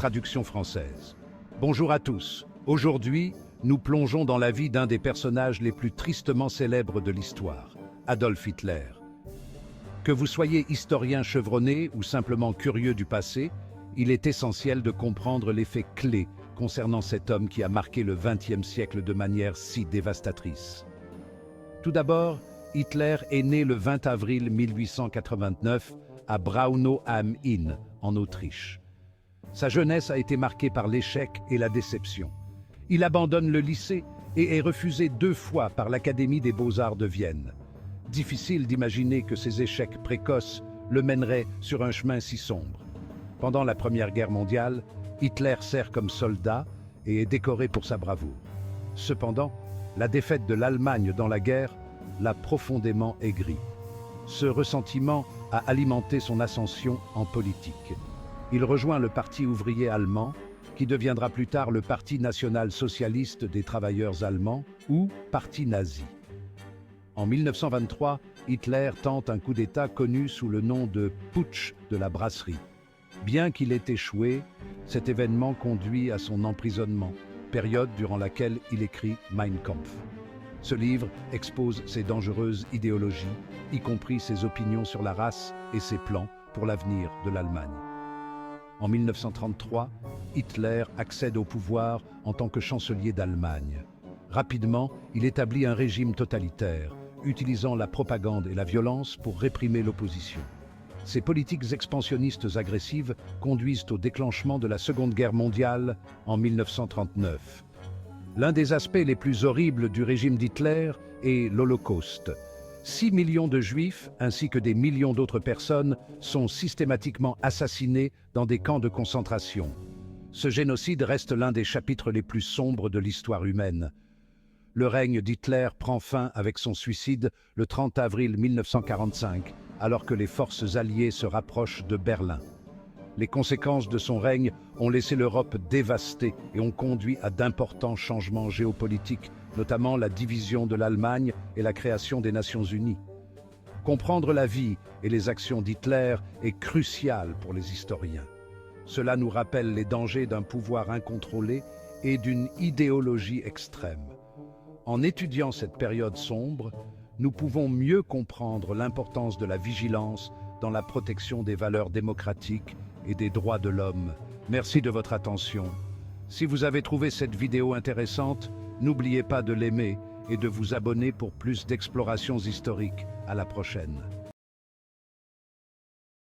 traduction française. Bonjour à tous. Aujourd'hui, nous plongeons dans la vie d'un des personnages les plus tristement célèbres de l'histoire, Adolf Hitler. Que vous soyez historien chevronné ou simplement curieux du passé, il est essentiel de comprendre les faits clés concernant cet homme qui a marqué le XXe siècle de manière si dévastatrice. Tout d'abord, Hitler est né le 20 avril 1889 à Braunau am Inn, en Autriche. Sa jeunesse a été marquée par l'échec et la déception. Il abandonne le lycée et est refusé 2 fois par l'Académie des Beaux-Arts de Vienne. Difficile d'imaginer que ces échecs précoces le mèneraient sur un chemin si sombre. Pendant la Première Guerre mondiale, Hitler sert comme soldat et est décoré pour sa bravoure. Cependant, la défaite de l'Allemagne dans la guerre l'a profondément aigri. Ce ressentiment a alimenté son ascension en politique. Il rejoint le Parti ouvrier allemand, qui deviendra plus tard le Parti national-socialiste des travailleurs allemands, ou Parti nazi. En 1923, Hitler tente un coup d'État connu sous le nom de Putsch de la brasserie. Bien qu'il ait échoué, cet événement conduit à son emprisonnement, période durant laquelle il écrit Mein Kampf. Ce livre expose ses dangereuses idéologies, y compris ses opinions sur la race et ses plans pour l'avenir de l'Allemagne. En 1933, Hitler accède au pouvoir en tant que chancelier d'Allemagne. Rapidement, il établit un régime totalitaire, utilisant la propagande et la violence pour réprimer l'opposition. Ces politiques expansionnistes agressives conduisent au déclenchement de la Seconde Guerre mondiale en 1939. L'un des aspects les plus horribles du régime d'Hitler est l'Holocauste. 6 millions de Juifs, ainsi que des millions d'autres personnes, sont systématiquement assassinés dans des camps de concentration. Ce génocide reste l'un des chapitres les plus sombres de l'histoire humaine. Le règne d'Hitler prend fin avec son suicide le 30 avril 1945, alors que les forces alliées se rapprochent de Berlin. Les conséquences de son règne ont laissé l'Europe dévastée et ont conduit à d'importants changements géopolitiques, notamment la division de l'Allemagne et la création des Nations Unies. Comprendre la vie et les actions d'Hitler est crucial pour les historiens. Cela nous rappelle les dangers d'un pouvoir incontrôlé et d'une idéologie extrême. En étudiant cette période sombre, nous pouvons mieux comprendre l'importance de la vigilance dans la protection des valeurs démocratiques et des droits de l'homme. Merci de votre attention. Si vous avez trouvé cette vidéo intéressante, n'oubliez pas de l'aimer et de vous abonner pour plus d'explorations historiques. À la prochaine.